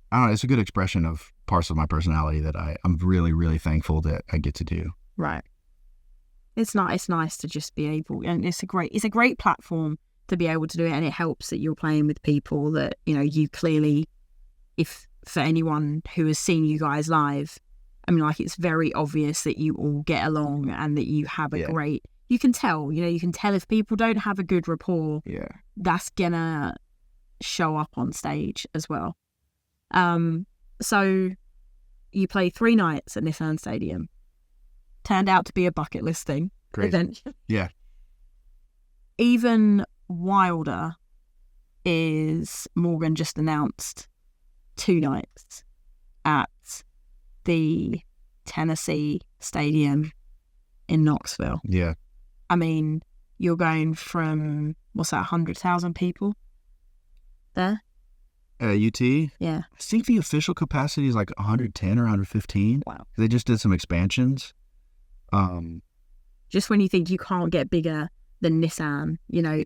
I don't know, it's a good expression of parts of my personality that I'm really, really thankful that I get to do. Right. It's nice to just be able, and it's a great platform to be able to do it, and it helps that you're playing with people that, you clearly, if for anyone who has seen you guys live, I mean, like, it's very obvious that you all get along and that you have a great, you can tell if people don't have a good rapport, that's gonna show up on stage as well. So you played 3 nights at Nissan Stadium. Turned out to be a bucket listing event. Yeah. Even wilder is Morgan just announced 2 nights at the Tennessee Stadium in Knoxville. Yeah. I mean, you're going from, what's that, 100,000 people there? UT? Yeah. I think the official capacity is like 110 or 115. Wow. They just did some expansions. Just when you think you can't get bigger than Nissan,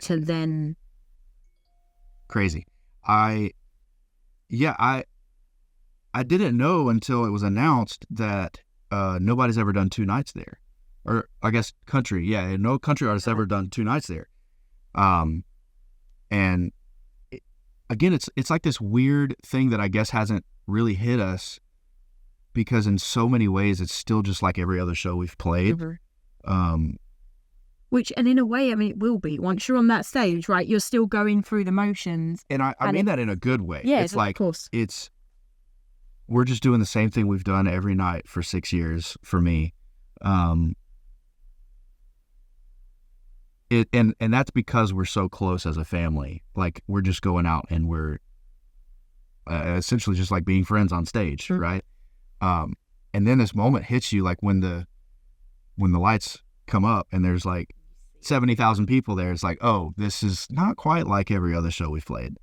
to then... Crazy. I didn't know until it was announced that nobody's ever done 2 nights there. Or I guess country. Yeah, no country artist ever done 2 nights there. And again, it's like this weird thing that I guess hasn't really hit us, because in so many ways it's still just like every other show we've played. Which, and in a way, I mean, it will be once you're on that stage, right? You're still going through the motions. And I mean that in a good way. Yeah, it's like, of course. We're just doing the same thing we've done every night for 6 years for me. And that's because we're so close as a family. Like, we're just going out and we're essentially just like being friends on stage, right? And then this moment hits you, like when the lights come up and there's like 70,000 people there. It's like, oh, this is not quite like every other show we've played.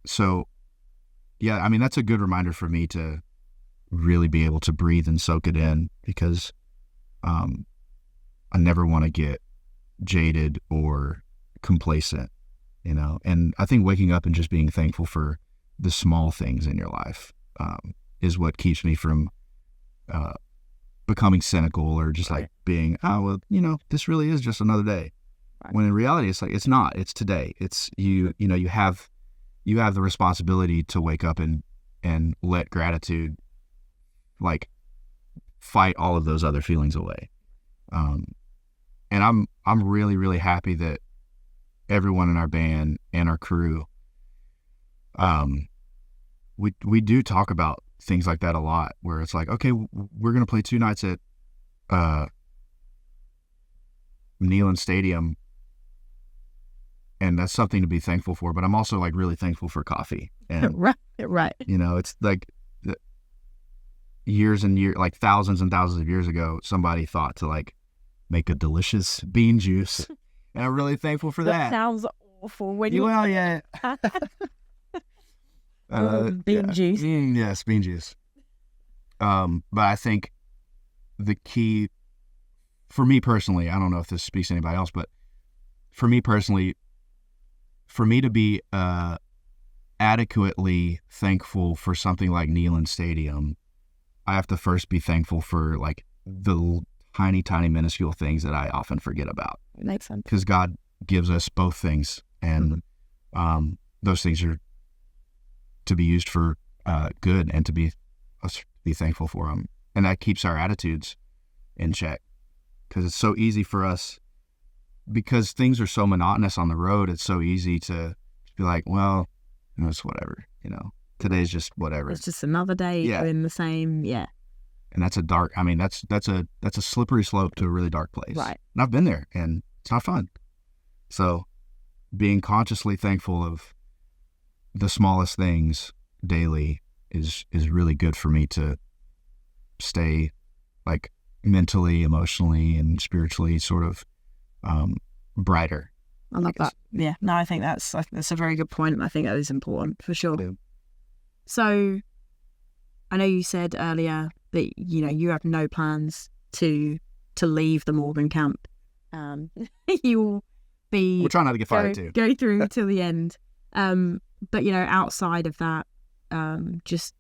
So yeah, I mean, that's a good reminder for me to really be able to breathe and soak it in, because I never want to get jaded or complacent, and I think waking up and just being thankful for the small things in your life is what keeps me from becoming cynical or just like being, oh, well, this really is just another day. Right. When in reality, it's like, it's not, it's today. It's you have the responsibility to wake up and let gratitude like fight all of those other feelings away. And I'm really, really happy that everyone in our band and our crew, we do talk about things like that a lot, where it's like, okay, we're going to play 2 nights at Nissan Stadium, and that's something to be thankful for, but I'm also like really thankful for coffee. And right. It's like years and years, like thousands and thousands of years ago, somebody thought to like make a delicious bean juice, and I'm really thankful for that. That sounds awful. When well, yeah. Bean juice. Yes, bean juice. But I think the key for me personally, I don't know if this speaks to anybody else, but for me personally, for me to be adequately thankful for something like Nissan Stadium, I have to first be thankful for like the tiny, tiny, minuscule things that I often forget about. It makes sense. Because God gives us both things, and those things are to be used for good, and to be thankful for them, and that keeps our attitudes in check. Because it's so easy for us, because things are so monotonous on the road. It's so easy to be like, well, it's whatever, today's just whatever. It's just another day doing the same. Yeah. And that's that's a slippery slope to a really dark place. Right. And I've been there, and it's not fun. So being consciously thankful of the smallest things daily is really good for me to stay like mentally, emotionally, and spiritually sort of brighter. I love that. Yeah. No, I think that's a very good point. And I think that is important for sure. Yeah. So I know you said earlier that, you have no plans to leave the Morgan camp. You'll be... We're trying not to get fired too. Go through till the end. But, outside of that, just,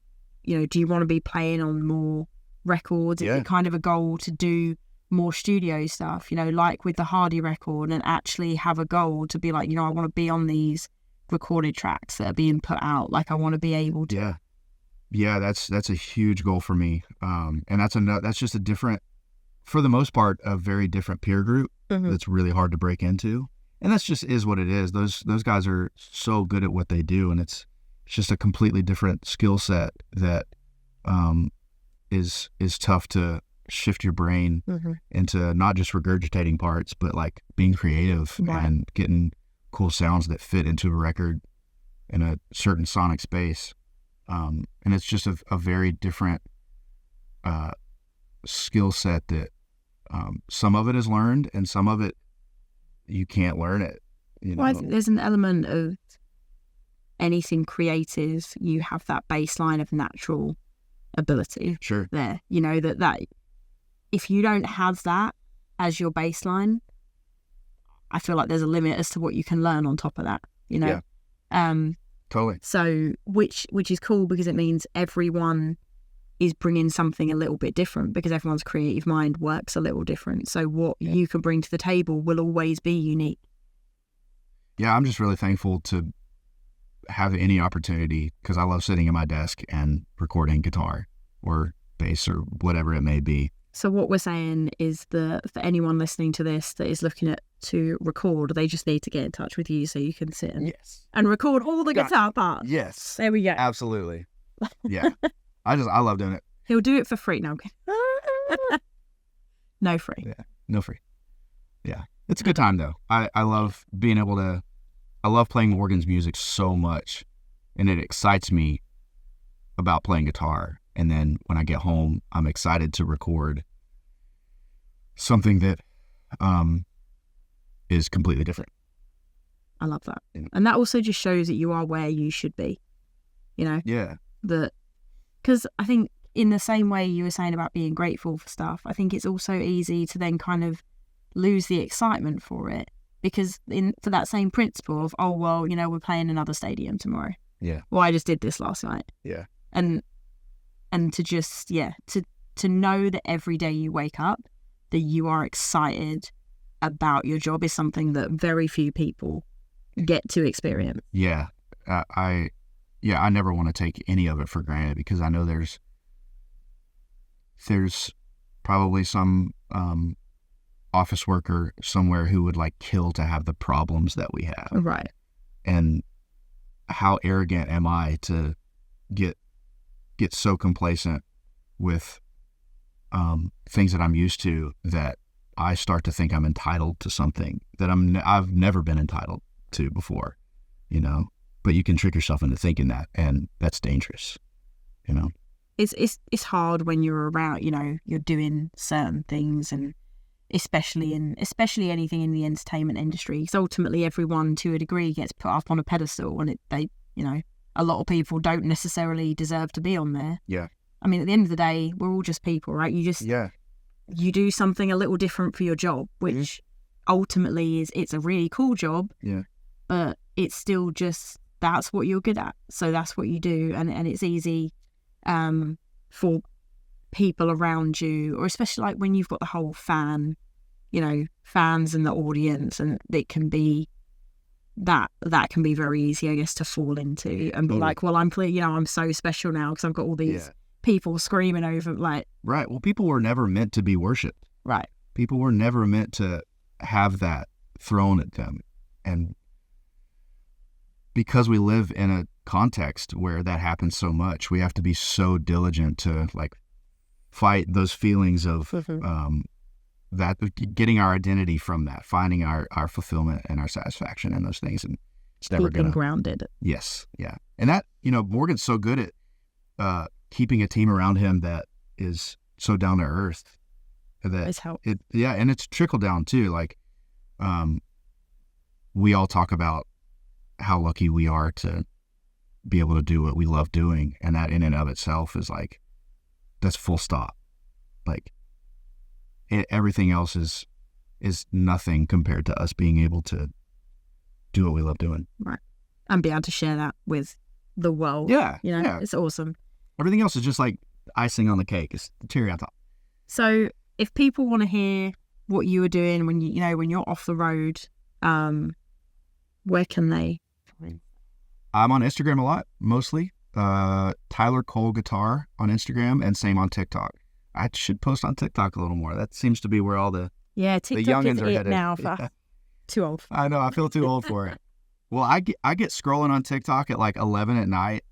do you want to be playing on more records? Yeah. Is it kind of a goal to do more studio stuff, like with the Hardy record, and actually have a goal to be like, I want to be on these recorded tracks that are being put out. Like I want to be able to. Yeah, that's a huge goal for me. And that's just a different, for the most part, a very different peer group that's really hard to break into. And that's just is what it is. Those guys are so good at what they do, and it's just a completely different skill set that is tough to shift your brain into not just regurgitating parts, but like being creative and getting cool sounds that fit into a record in a certain sonic space. And it's just a very different skill set that some of it is learned and some of it you can't learn it. Well, I think there's an element of anything creative, you have that baseline of natural ability there. That if you don't have that as your baseline, I feel like there's a limit as to what you can learn on top of that, Totally. So which is cool, because it means everyone is bringing something a little bit different, because everyone's creative mind works a little different. So what you can bring to the table will always be unique. Yeah, I'm just really thankful to have any opportunity, because I love sitting at my desk and recording guitar or bass or whatever it may be. So what we're saying is that for anyone listening to this that is looking to record, they just need to get in touch with you so you can sit and record all the guitar parts. Yes. There we go. Absolutely. Yeah. I love doing it. He'll do it for free. No. No free. Yeah. No free. Yeah. It's a good time though. I love being able to, I love playing Morgan's music so much, and it excites me about playing guitar. And then when I get home, I'm excited to record something that is completely different. I love that. Yeah. And that also just shows that you are where you should be, Yeah. Because I think in the same way you were saying about being grateful for stuff, I think it's also easy to then kind of lose the excitement for it, because for that same principle of, oh, well, we're playing another stadium tomorrow. Yeah. Well, I just did this last night. Yeah. And to just, to know that every day you wake up, that you are excited about your job is something that very few people get to experience. Yeah. I never want to take any of it for granted, because I know there's probably some office worker somewhere who would like kill to have the problems that we have. Right. And how arrogant am I to get so complacent with things that I'm used to, that I start to think I'm entitled to something that I've never been entitled to before, but you can trick yourself into thinking that, and that's dangerous, It's hard when you're around, you're doing certain things, and especially anything in the entertainment industry, because ultimately everyone to a degree gets put up on a pedestal, and a lot of people don't necessarily deserve to be on there. Yeah. I mean, at the end of the day, we're all just people, right? You do something a little different for your job, which ultimately it's a really cool job. Yeah. But it's still just, that's what you're good at. So that's what you do. And it's easy for people around you, or especially like when you've got the whole fans in the audience, and it can be, that can be very easy, I guess, to fall into and be like, well, I'm so special now because I've got all these people screaming over, like. Right. Well, people were never meant to be worshipped. Right. People were never meant to have that thrown at them. And because we live in context where that happens so much. We have to be so diligent to like fight those feelings of that, getting our identity from that, finding our fulfillment and our satisfaction in those things. And it's never going to grounded. Yes. Yeah. And that, Morgan's so good at keeping a team around him that is so down to earth. That and it's trickle down too. Like, we all talk about how lucky we are to be able to do what we love doing. And that in and of itself is like, that's full stop. Like, everything else is nothing compared to us being able to do what we love doing. Right. And be able to share that with the world. Yeah. It's awesome. Everything else is just like icing on the cake. It's the cherry on top. So if people want to hear what you were doing when when you're off the road, where can they find? I'm on Instagram a lot, mostly. Tyler Cole Guitar on Instagram, and same on TikTok. I should post on TikTok a little more. That seems to be where all the TikTok the youngins is are headed now. Too old. I know. I feel too old for it. Well, I get scrolling on TikTok at like 11 at night,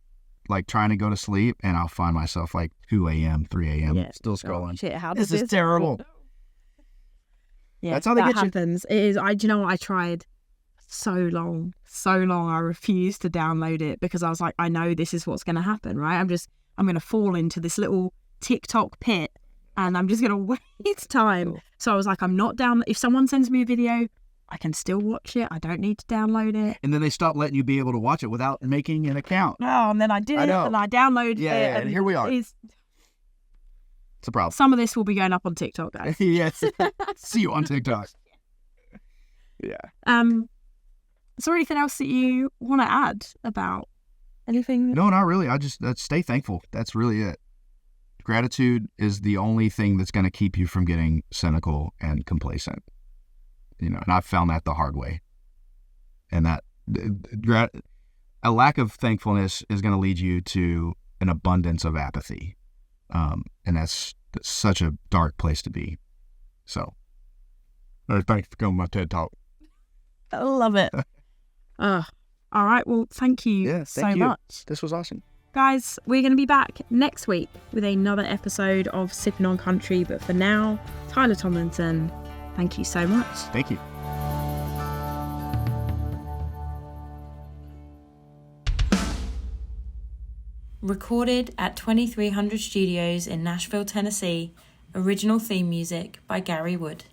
like trying to go to sleep, and I'll find myself like 2 a.m., 3 a.m. still scrolling. Oh, shit, how does this is terrible. Yeah, that's how they get happens. you. It is. Do you know what? I tried so long. I refused to download it because I was like, I know this is what's going to happen, right? I'm going to fall into this little TikTok pit, and I'm just going to waste time. Cool. So I was like, I'm not down. If someone sends me a video, I can still watch it. I don't need to download it. And then they stopped letting you be able to watch it without making an account. Oh, and then I did it, and I downloaded it. Yeah, and here we are. It's a problem. Some of this will be going up on TikTok, guys. Yes. See you on TikTok. Yeah. Is there anything else that you want to add about anything? No, not really. I just stay thankful. That's really it. Gratitude is the only thing that's going to keep you from getting cynical and complacent. And I've found that the hard way. And that a lack of thankfulness is going to lead you to an abundance of apathy. And that's such a dark place to be. So, thanks for coming to my TED Talk. I love it. All right. Well, thank you so much. This was awesome. Guys, we're going to be back next week with another episode of Sippin' on Country. But for now, Tyler Tomlinson, thank you so much. Thank you. Recorded at 2300 Studios in Nashville, Tennessee. Original theme music by Gary Wood.